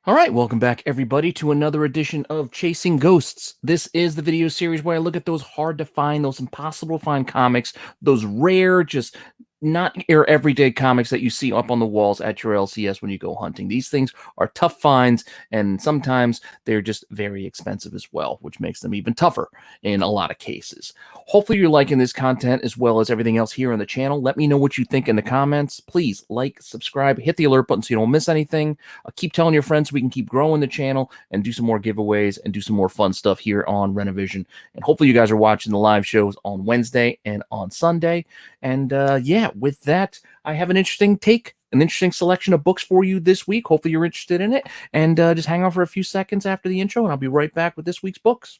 All right, welcome back, everybody, to another edition of Chasing Ghosts. This is the video series where I look at those hard to find, those impossible to find comics, those rare, just not your everyday comics that you see up on the walls at your LCS when you go hunting. These things are tough finds, and sometimes they're just very expensive as well, which makes them even tougher in a lot of cases. Hopefully you're liking this content as well as everything else here on the channel. Let me know what you think in the comments. Please like, subscribe, hit the alert button so you don't miss anything. Keep telling your friends so we can keep growing the channel and do some more giveaways and do some more fun stuff here on Rennavision. And hopefully you guys are watching the live shows on Wednesday and on Sunday. And yeah, with that, I have an interesting selection of books for you this week. Hopefully you're interested in it. And just hang on for a few seconds after the intro, and I'll be right back with this week's books.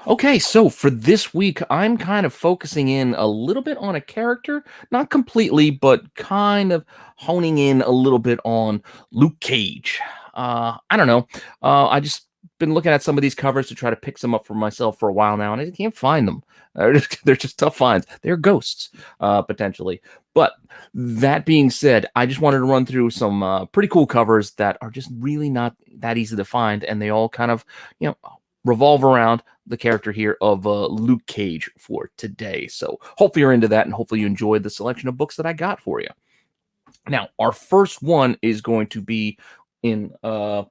Okay, so for this week, I'm kind of focusing in a little bit on a character, not completely, but kind of honing in a little bit on Luke Cage. I don't know. I just been looking at some of these covers to try to pick some up for myself for a while now, and I can't find them. They're just tough finds. They're ghosts, potentially. But that being said, I just wanted to run through some pretty cool covers that are just really not that easy to find, and they all kind of, revolve around the character here of Luke Cage for today. So hopefully you're into that, and hopefully you enjoyed the selection of books that I got for you. Now, our first one is going to be in the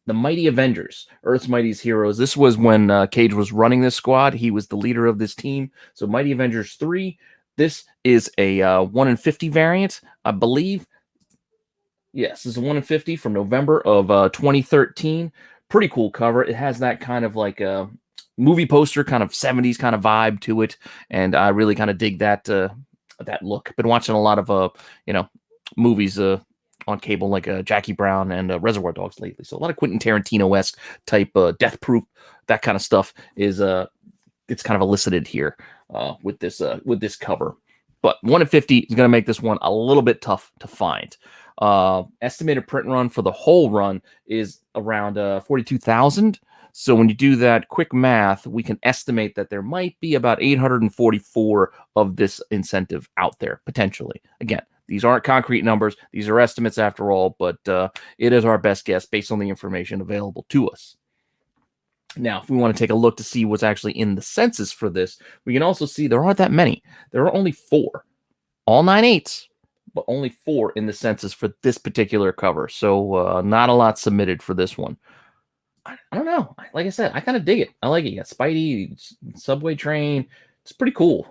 Mighty Avengers, Earth's Mightiest Heroes. This was when Cage was running this squad. He was the leader of this team. So Mighty Avengers 3. This is a 1 in 50 variant, I believe. Yes, this is a 1 in 50 from November of 2013. Pretty cool cover. It has that kind of like a movie poster, kind of 70s kind of vibe to it, and I really kind of dig that that look. Been watching a lot of movies on cable, like Jackie Brown and Reservoir Dogs lately. So a lot of Quentin Tarantino-esque type Death Proof, that kind of stuff is it's kind of elicited here with this cover. But 1 in 50 is going to make this one a little bit tough to find. Estimated print run for the whole run is around 42,000. So when you do that quick math, we can estimate that there might be about 844 of this incentive out there, potentially. Again, these aren't concrete numbers. These are estimates after all, but it is our best guess based on the information available to us. Now, if we want to take a look to see what's actually in the census for this, we can also see there aren't that many. There are only 4. All 9/8, but only 4 in the census for this particular cover. So not a lot submitted for this one. I don't know. Like I said, I kind of dig it. I like it. You got Spidey, Subway Train. It's pretty cool.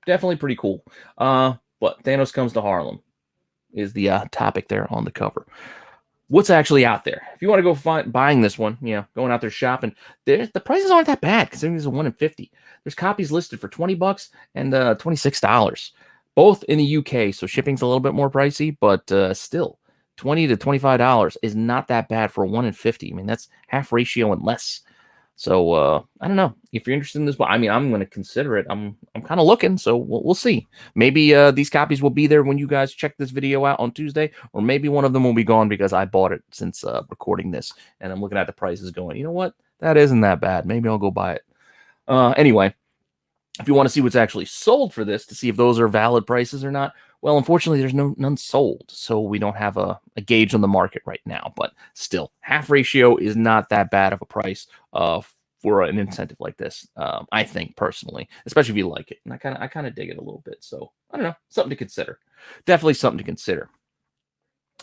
Definitely pretty cool. But Thanos Comes to Harlem is the topic there on the cover. What's actually out there? If you want to go buying this one, going out there shopping, the prices aren't that bad considering this is a 1 in 50. There's copies listed for $20 and $26, both in the UK. So shipping's a little bit more pricey, but still, $20 to $25 is not that bad for a 1 in 50. I mean, that's half ratio and less. So I don't know if you're interested in this, but I mean, I'm going to consider it. I'm kind of looking, so we'll see. Maybe these copies will be there when you guys check this video out on Tuesday, or maybe one of them will be gone because I bought it since recording this, and I'm looking at the prices going, you know what? That isn't that bad. Maybe I'll go buy it. Anyway, if you want to see what's actually sold for this to see if those are valid prices or not, well, unfortunately, there's none sold, so we don't have a gauge on the market right now. But still, half ratio is not that bad of a price for an incentive like this. I think personally, especially if you like it, and I kind of dig it a little bit. So I don't know, something to consider. Definitely something to consider.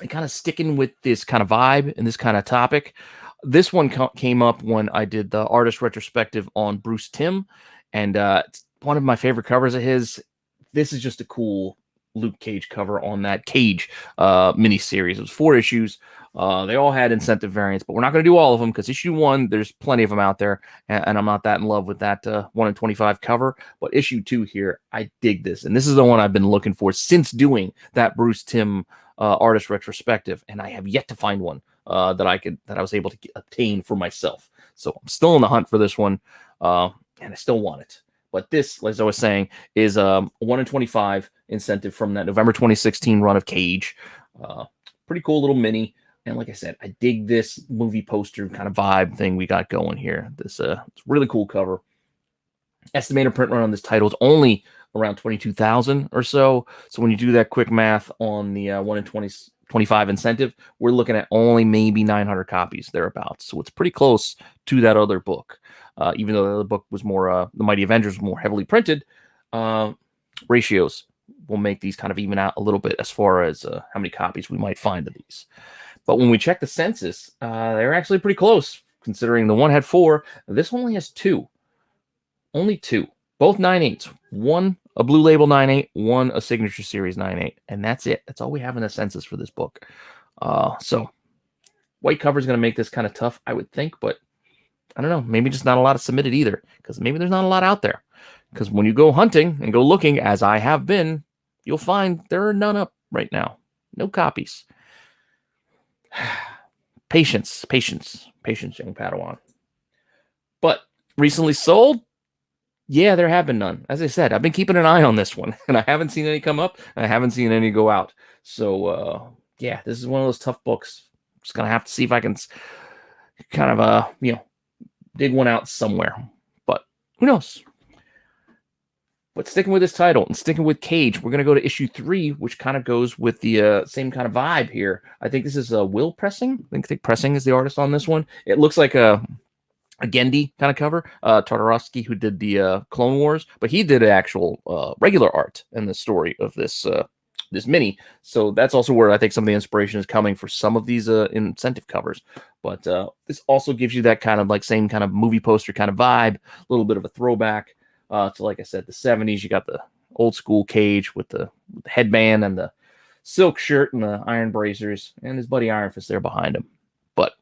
And kind of sticking with this kind of vibe and this kind of topic, this one came up when I did the artist retrospective on Bruce Timm, and it's one of my favorite covers of his. This is just a cool Luke Cage cover on that Cage miniseries. It was 4 issues. They all had incentive variants, but we're not going to do all of them because issue 1, there's plenty of them out there, and I'm not that in love with that 1 in 25 cover. But issue 2 here, I dig this, and this is the one I've been looking for since doing that Bruce Timm artist retrospective, and I have yet to find one that I was able to obtain for myself. So I'm still in the hunt for this one, and I still want it. But this, as I was saying, is a 1 in 25 incentive from that November 2016 run of Cage. Pretty cool little mini. And like I said, I dig this movie poster kind of vibe thing we got going here. This it's really cool cover. Estimated print run on this title is only around 22,000 or so. So when you do that quick math on the 1 in 25 incentive, we're looking at only maybe 900 copies thereabouts. So it's pretty close to that other book. Even though the other book was more, the Mighty Avengers was more heavily printed, ratios will make these kind of even out a little bit as far as how many copies we might find of these. But when we check the census, they're actually pretty close, considering the one had 4. This one only has 2. Only 2. Both 9/8. One a Blue Label 9/8, one a Signature Series 9/8. And that's it. That's all we have in the census for this book. So white cover is going to make this kind of tough, I would think, but I don't know. Maybe just not a lot of submitted either, because maybe there's not a lot out there. Because when you go hunting and go looking, as I have been, you'll find there are none up right now. No copies. Patience, young Padawan. But recently sold? Yeah, there have been none. As I said, I've been keeping an eye on this one, and I haven't seen any come up, and I haven't seen any go out. So, yeah, this is one of those tough books. Just going to have to see if I can kind of, dig one out somewhere. But who knows? But sticking with this title and sticking with Cage, we're going to go to issue 3, which kind of goes with the same kind of vibe here. I think this is Will Pressing. I think Pressing is the artist on this one. It looks like a Gendy kind of cover. Tartarovsky, who did the Clone Wars, but he did actual regular art in the story of this this mini. So that's also where I think some of the inspiration is coming for some of these incentive covers. But this also gives you that kind of like same kind of movie poster kind of vibe, a little bit of a throwback. So like I said, the 70s, you got the old school Cage with the headband and the silk shirt and the iron bracers, and his buddy Iron Fist there behind him. But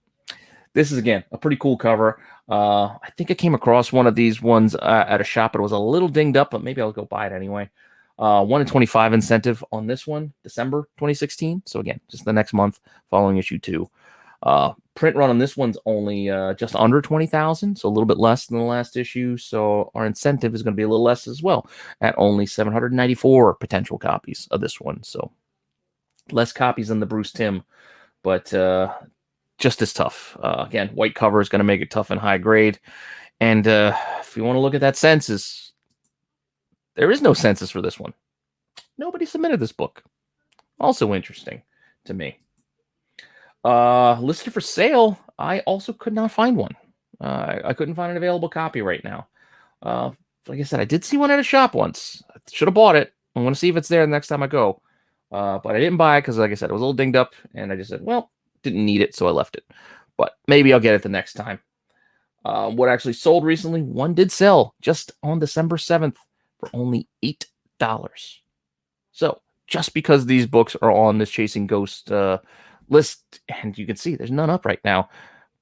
this is, again, a pretty cool cover. I think I came across one of these ones at a shop. It was a little dinged up, but maybe I'll go buy it anyway. 1 in 25 incentive on this one, December 2016. So again, just the next month following issue 2. Print run on this one's only just under 20,000, so a little bit less than the last issue. So our incentive is going to be a little less as well, at only 794 potential copies of this one. So less copies than the Bruce Timm, but just as tough. Again, white cover is going to make it tough and high grade. And if you want to look at that census, there is no census for this one. Nobody submitted this book. Also interesting to me. Listed for sale, I also could not find one. I couldn't find an available copy right now. Like I said, I did see one at a shop once. I should have bought it. I'm going to see if it's there the next time I go. But I didn't buy it because, like I said, it was a little dinged up, and I just said, well, didn't need it, so I left it. But maybe I'll get it the next time. What actually sold recently, one did sell just on December 7th for only $8. So just because these books are on this Chasing Ghost list, and you can see there's none up right now,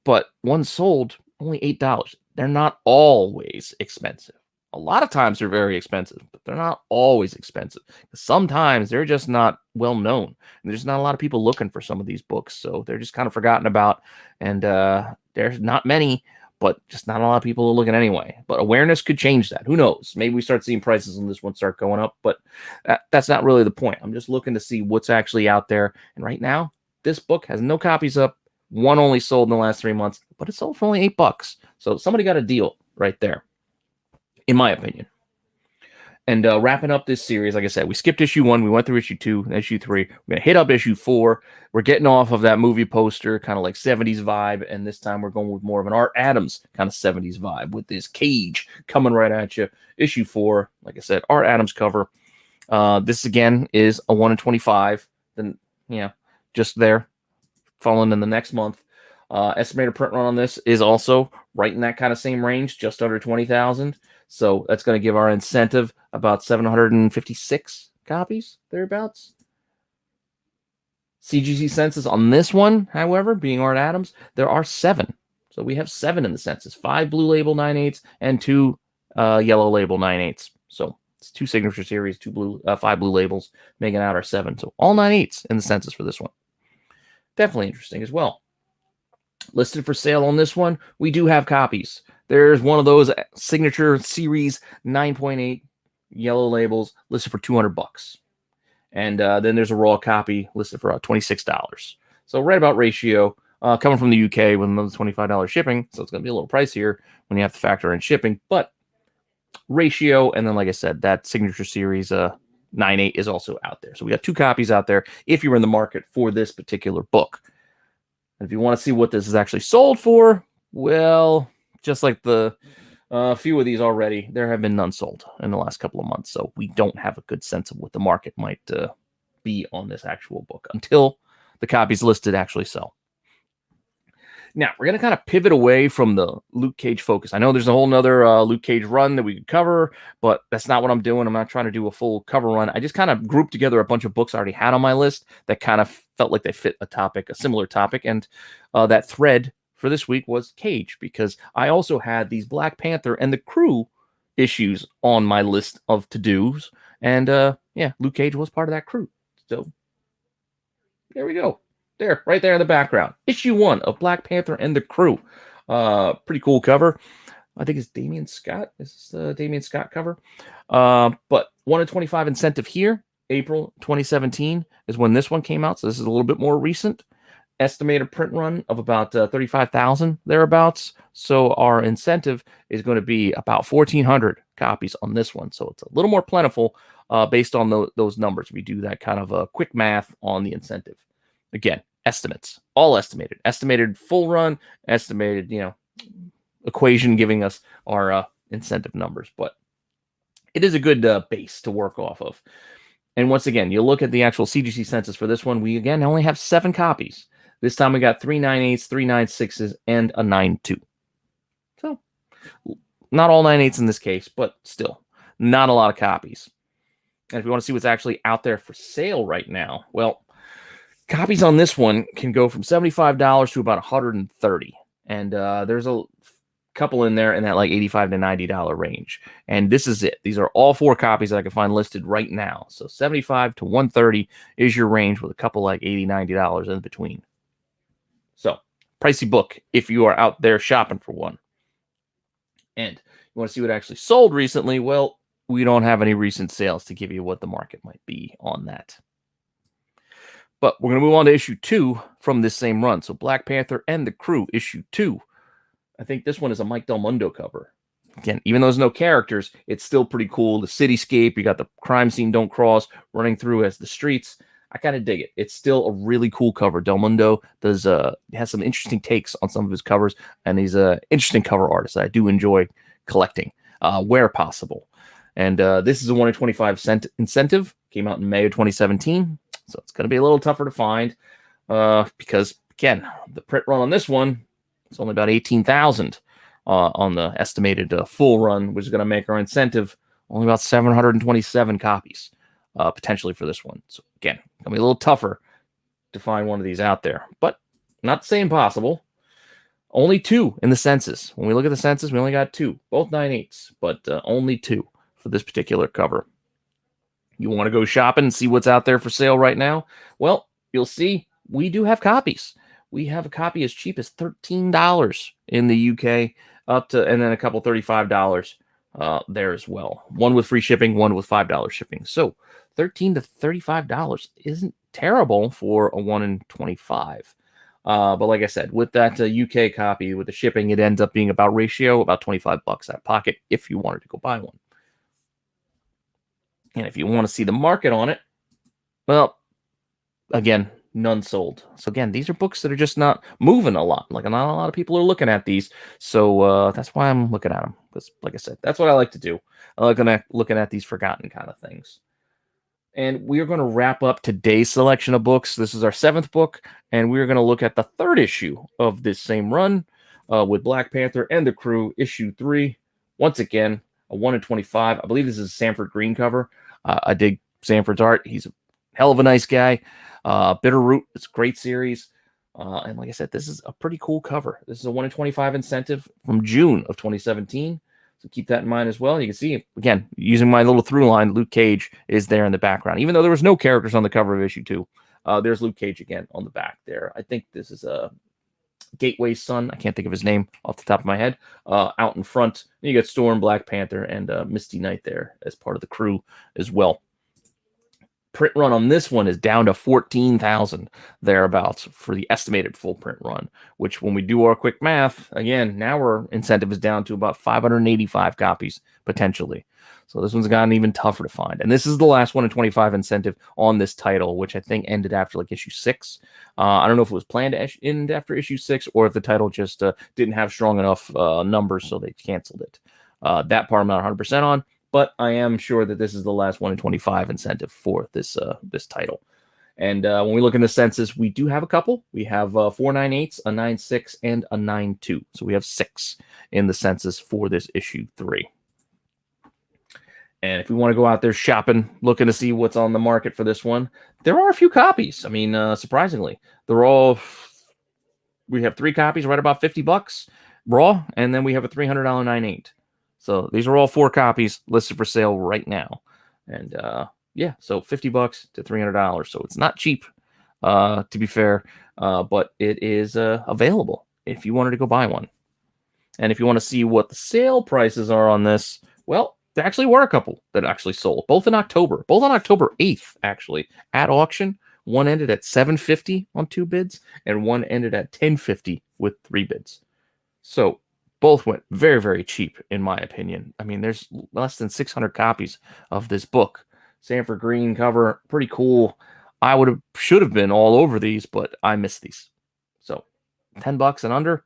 but one sold only $8. They're not always expensive. A lot of times they're very expensive, but they're not always expensive. Sometimes they're just not well known, and there's not a lot of people looking for some of these books, so they're just kind of forgotten about. And there's not many, but just not a lot of people are looking anyway. But awareness could change that. Who knows? Maybe we start seeing prices on this one start going up, but that's not really the point. I'm just looking to see what's actually out there. And right now, this book has no copies up. One only sold in the last 3 months, but it sold for only $8. So somebody got a deal right there, in my opinion. And wrapping up this series, like I said, we skipped issue 1. We went through issue 2, issue 3. We're going to hit up issue 4. We're getting off of that movie poster, kind of like 70s vibe. And this time we're going with more of an Art Adams kind of 70s vibe with this Cage coming right at you. Issue 4, like I said, Art Adams cover. This, again, is a 1 in 25. Then, just there, falling in the next month. Estimated print run on this is also right in that kind of same range, just under 20,000. So that's going to give our incentive about 756 copies, thereabouts. CGC census on this one, however, being Art Adams, there are 7. So we have 7 in the census. 5 blue label 9/8 and 2 yellow label 9/8. So it's 2 signature series, 5 blue labels, making out our 7. So all 9/8 in the census for this one. Definitely interesting as well. Listed for sale on this one, we do have copies. There's one of those signature series 9.8 yellow labels listed for $200. And then there's a raw copy listed for $26. So right about ratio, coming from the UK with another $25 shipping. So it's going to be a little pricier when you have to factor in shipping, but ratio. And then, like I said, that signature series 9/8 is also out there. So we got 2 copies out there if you're in the market for this particular book. And if you want to see what this is actually sold for, well, just like the few of these already, there have been none sold in the last couple of months. So we don't have a good sense of what the market might be on this actual book until the copies listed actually sell. Now, we're going to kind of pivot away from the Luke Cage focus. I know there's a whole nother Luke Cage run that we could cover, but that's not what I'm doing. I'm not trying to do a full cover run. I just kind of grouped together a bunch of books I already had on my list that kind of felt like they fit a similar topic. And that thread for this week was Cage, because I also had these Black Panther and the Crew issues on my list of to-dos. And yeah, Luke Cage was part of that crew. So there we go. There, right there in the background. Issue 1 of Black Panther and the Crew. Pretty cool cover. I think it's Damian Scott. This is the Damian Scott cover. But 1 in 25 incentive here. April 2017 is when this one came out. So this is a little bit more recent. Estimated print run of about 35,000 thereabouts. So our incentive is going to be about 1,400 copies on this one. So it's a little more plentiful based on those numbers. We do that kind of a quick math on the incentive. Again, estimates, all estimated full run, estimated, equation giving us our incentive numbers, but it is a good base to work off of. And once again, you look at the actual CGC census for this one, we again only have 7 copies. This time we got 3 9/8s, 3 9/6s, and a 9/2. So not all 9/8s in this case, but still not a lot of copies. And if you want to see what's actually out there for sale right now, well, copies on this one can go from $75 to about $130, and there's a couple in there in that like $85 to $90 range. And this is it. These are all 4 copies that I can find listed right now. So $75 to $130 is your range, with a couple like $80, $90 in between. So pricey book if you are out there shopping for one. And you want to see what actually sold recently? Well, we don't have any recent sales to give you what the market might be on that. But we're going to move on to issue 2 from this same run. So Black Panther and the Crew, issue 2. I think this one is a Mike Del Mundo cover. Again, even though there's no characters, it's still pretty cool. The cityscape, you got the crime scene Don't Cross running through as the streets. I kind of dig it. It's still a really cool cover. Del Mundo has some interesting takes on some of his covers, and he's an interesting cover artist that I do enjoy collecting where possible. And this is a 1 in 25 cent incentive. Came out in May of 2017. So it's going to be a little tougher to find because, again, the print run on this one is only about 18,000 on the estimated full run, which is going to make our incentive only about 727 copies potentially for this one. So, again, it's going to be a little tougher to find one of these out there, but not to say impossible. Only 2 in the census. When we look at the census, we only got 2, both 9/8s, but only 2 for this particular cover. You want to go shopping and see what's out there for sale right now? Well, you'll see we do have copies. We have a copy as cheap as $13 in the UK, and then a couple $35 there as well. One with free shipping, one with $5 shipping. So $13 to $35 isn't terrible for a 1 in 25. But like I said, with that UK copy, with the shipping, it ends up being about ratio, about $25 out of pocket if you wanted to go buy one. And if you want to see the market on it, well, again, none sold. So again, these are books that are just not moving a lot. Like not a lot of people are looking at these. So that's why I'm looking at them. Because like I said, that's what I like to do. I like looking at these forgotten kind of things. And we are going to wrap up today's selection of books. This is our 7th book. And we're going to look at the 3rd issue of this same run with Black Panther and the Crew, issue 3. Once again, a 1 in 25. I believe this is a Sanford Green cover. I dig Sanford's art. He's a hell of a nice guy. Bitterroot, it's a great series. And like I said, this is a pretty cool cover. This is a 1 in 25 incentive from June of 2017. So keep that in mind as well. You can see, again, using my little through line, Luke Cage is there in the background. Even though there was no characters on the cover of issue 2, there's Luke Cage again on the back there. I think this is a Gateway's son. I can't think of his name off the top of my head. Out in front, you got Storm, Black Panther, and Misty Knight there as part of the crew as well. Print run on this one is down to 14,000 thereabouts for the estimated full print run, which when we do our quick math, again, now our incentive is down to about 585 copies potentially. So this one's gotten even tougher to find. And this is the last 1 in 25 incentive on this title, which I think ended after like issue 6. I don't know if it was planned to end after issue 6 or if the title just didn't have strong enough numbers, so they canceled it. That part I'm not 100% on. But I am sure that this is the last 1 in 25 incentive for this this title. And when we look in the census, we do have a couple. We have 4 9/8, a 9/6, and a 9/2. So we have 6 in the census for this issue 3. And if we want to go out there shopping, looking to see what's on the market for this one, there are a few copies. I mean, surprisingly, we have 3 copies right about $50 raw, and then we have a $300 9/8. So these are all 4 copies listed for sale right now. And yeah, so $50 to $300. So it's not cheap, to be fair, but it is available if you wanted to go buy one. And if you want to see what the sale prices are on this, well, there actually were a couple that actually sold, both in October, both on October 8th, actually, at auction. One ended at $750 on 2 bids, and one ended at $1050 with 3 bids. So both went very, very cheap, in my opinion. I mean, there's less than 600 copies of this book. Sanford Green cover, pretty cool. I should have been all over these, but I missed these. So $10 and under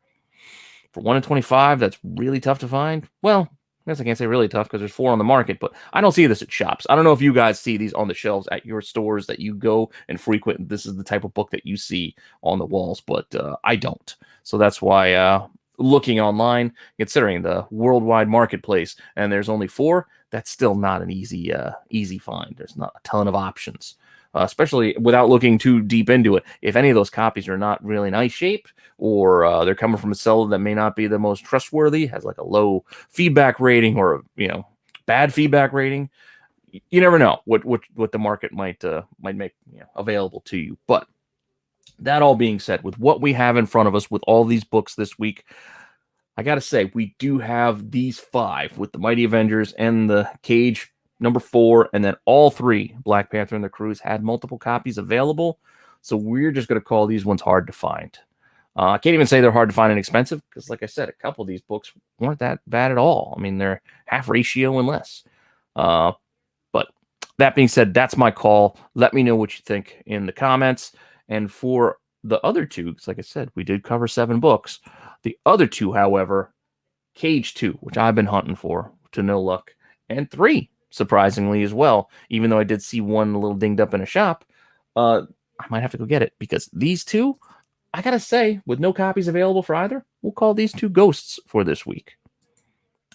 for 1 in 25. That's really tough to find. Well, I guess I can't say really tough because there's 4 on the market, but I don't see this at shops. I don't know if you guys see these on the shelves at your stores that you go and frequent. This is the type of book that you see on the walls, but I don't. So that's why looking online, considering the worldwide marketplace, and there's only 4, that's still not an easy find. There's not a ton of options, especially without looking too deep into it. If any of those copies are not really nice shape, or they're coming from a seller that may not be the most trustworthy, has like a low feedback rating or bad feedback rating, you never know what the market might make available to you. But that all being said, with what we have in front of us with all these books this week, I got to say, we do have these 5 with the Mighty Avengers and the Cage number 4, and then all 3, Black Panther and the Cruise, had multiple copies available. So we're just going to call these ones hard to find. I can't even say they're hard to find and expensive because, like I said, a couple of these books weren't that bad at all. I mean, they're half ratio and less. But that being said, that's my call. Let me know what you think in the comments. And for the other 2, because like I said, we did cover 7 books. The other 2, however, Cage 2, which I've been hunting for to no luck, and 3, surprisingly as well, even though I did see one a little dinged up in a shop, I might have to go get it because these 2, I gotta say, with no copies available for either, we'll call these 2 ghosts for this week.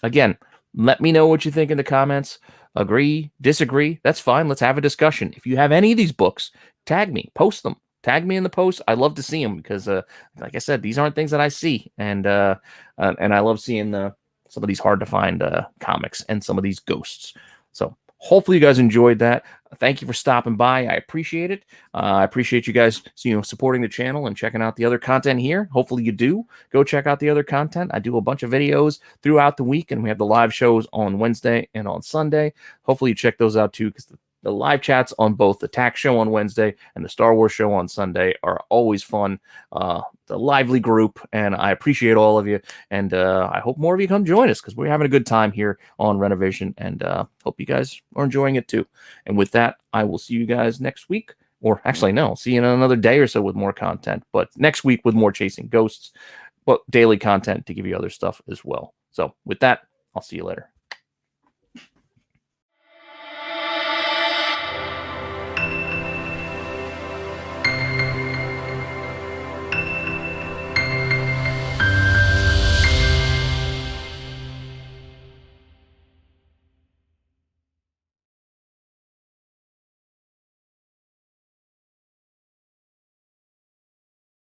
Again, let me know what you think in the comments. Agree, disagree, that's fine. Let's have a discussion. If you have any of these books, tag me, post them. Tag me in the post. I love to see them because, like I said, these aren't things that I see, and I love seeing some of these hard to find comics and some of these ghosts. So hopefully you guys enjoyed that. Thank you for stopping by. I appreciate it. I appreciate you guys, supporting the channel and checking out the other content here. Hopefully you do. Go check out the other content. I do a bunch of videos throughout the week, and we have the live shows on Wednesday and on Sunday. Hopefully you check those out too, because the live chats on both the TAC show on Wednesday and the Star Wars show on Sunday are always fun. The lively group, and I appreciate all of you. And I hope more of you come join us because we're having a good time here on Rennavision, and hope you guys are enjoying it too. And with that, I will see you guys next week. Or actually, no, see you in another day or so with more content. But next week with more Chasing Ghosts, but daily content to give you other stuff as well. So with that, I'll see you later.